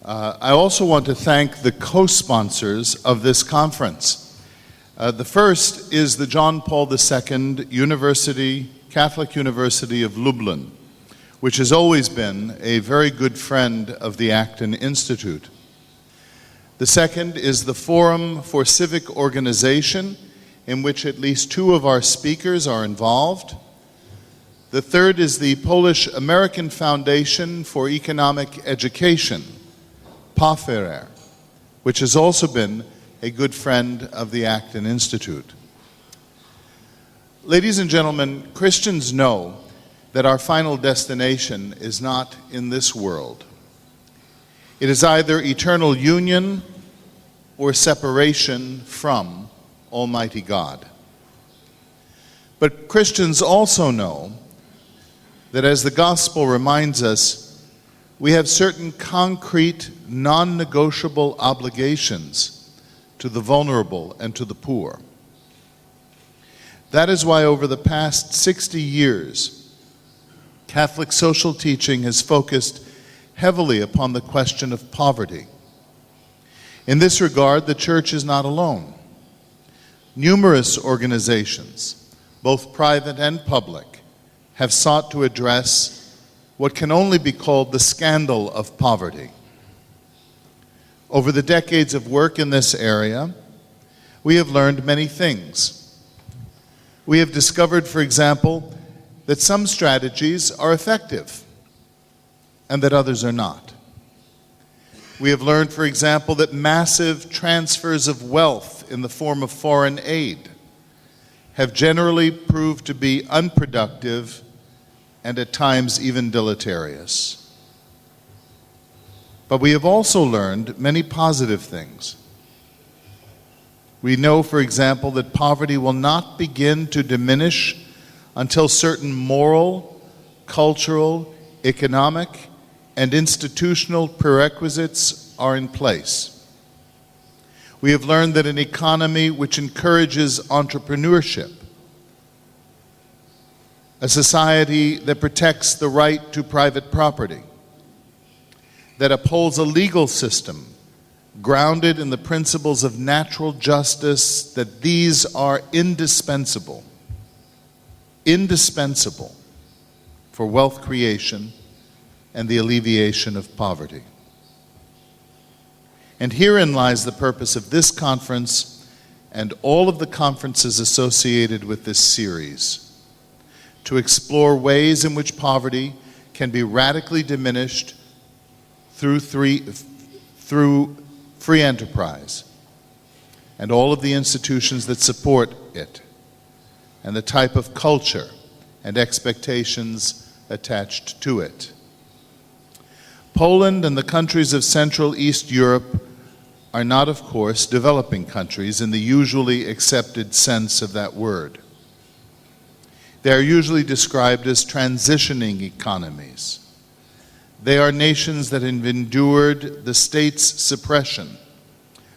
I also want to thank the co-sponsors of this conference. The first is the John Paul II Catholic University of Lublin, which has always been a very good friend of the Acton Institute. The second is the Forum for Civic Organization, in which at least two of our speakers are involved. The third is the Polish-American Foundation for Economic Education, PAFER, which has also been a good friend of the Acton Institute. Ladies and gentlemen, Christians know that our final destination is not in this world. It is either eternal union or separation from Almighty God. But Christians also know that, as the gospel reminds us, we have certain concrete, non-negotiable obligations to the vulnerable and to the poor. That is why over the past 60 years, Catholic social teaching has focused heavily upon the question of poverty. In this regard, the Church is not alone. Numerous organizations, both private and public, have sought to address what can only be called the scandal of poverty. Over the decades of work in this area, we have learned many things. We have discovered, for example, that some strategies are effective and that others are not. We have learned, for example, that massive transfers of wealth in the form of foreign aid have generally proved to be unproductive and at times even deleterious. But we have also learned many positive things. We know, for example, that poverty will not begin to diminish until certain moral, cultural, economic, and institutional prerequisites are in place. We have learned that an economy which encourages entrepreneurship, a society that protects the right to private property, that upholds a legal system grounded in the principles of natural justice, that these are indispensable for wealth creation and the alleviation of poverty. And herein lies the purpose of this conference and all of the conferences associated with this series: to explore ways in which poverty can be radically diminished through free enterprise and all of the institutions that support it, and the type of culture and expectations attached to it. Poland and the countries of Central East Europe are not, of course, developing countries in the usually accepted sense of that word. They are usually described as transitioning economies. They are nations that have endured the state's suppression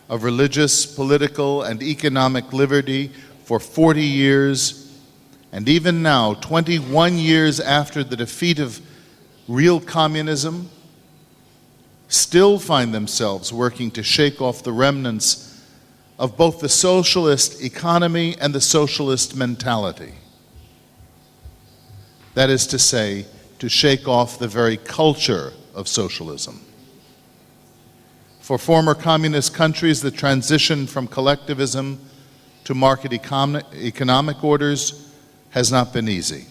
of religious, political, and economic liberty for 40 years, and even now, 21 years after the defeat of real communism, still find themselves working to shake off the remnants of both the socialist economy and the socialist mentality. That is to say, to shake off the very culture of socialism. For former communist countries, the transition from collectivism to market economic orders has not been easy.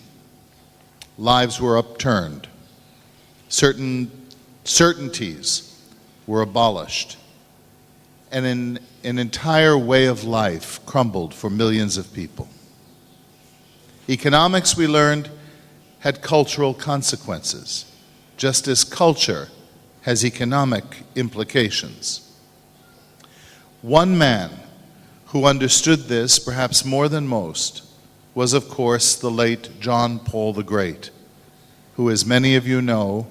Lives were upturned. Certain certainties were abolished. And an entire way of life crumbled for millions of people. Economics, we learned, had cultural consequences, just as culture has economic implications. One man who understood this, perhaps more than most, was, of course, the late John Paul the Great, who, as many of you know,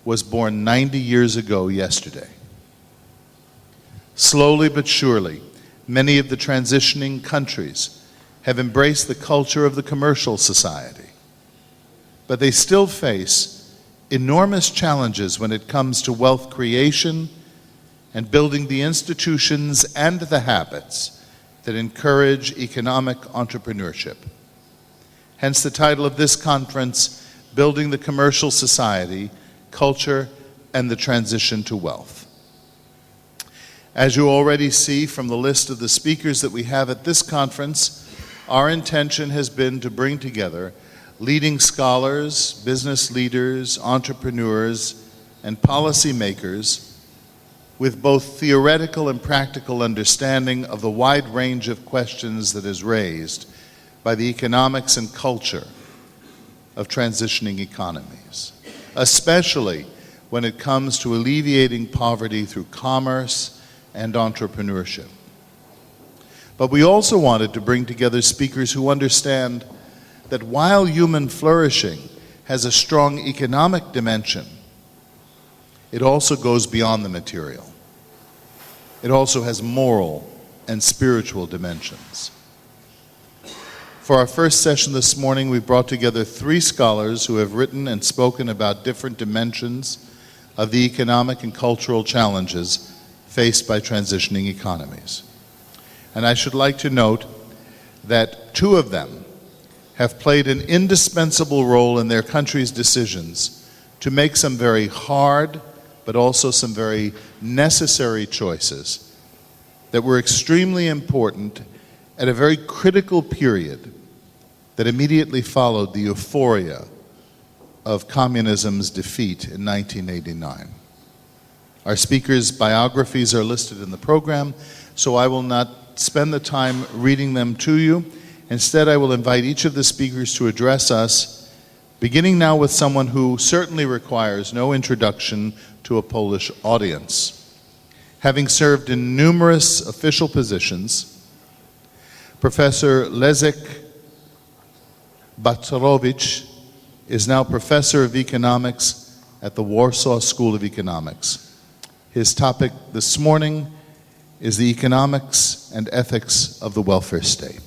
was born 90 years ago yesterday. Slowly but surely, many of the transitioning countries have embraced the culture of the commercial society. But they still face enormous challenges when it comes to wealth creation and building the institutions and the habits that encourage economic entrepreneurship. Hence the title of this conference, Building the Commercial Society, Culture, and the Transition to Wealth. As you already see from the list of the speakers that we have at this conference, our intention has been to bring together leading scholars, business leaders, entrepreneurs, and policymakers with both theoretical and practical understanding of the wide range of questions that is raised by the economics and culture of transitioning economies, especially when it comes to alleviating poverty through commerce and entrepreneurship. But we also wanted to bring together speakers who understand that while human flourishing has a strong economic dimension, it also goes beyond the material. It also has moral and spiritual dimensions. For our first session this morning, we brought together 3 scholars who have written and spoken about different dimensions of the economic and cultural challenges faced by transitioning economies. And I should like to note that 2 of them have played an indispensable role in their country's decisions to make some very hard, but also some very necessary choices that were extremely important at a very critical period that immediately followed the euphoria of communism's defeat in 1989. Our speakers' biographies are listed in the program, so I will not spend the time reading them to you. Instead, I will invite each of the speakers to address us, beginning now with someone who certainly requires no introduction to a Polish audience. Having served in numerous official positions, Professor Leszek Batorowicz is now Professor of Economics at the Warsaw School of Economics. His topic this morning is the economics and ethics of the welfare state.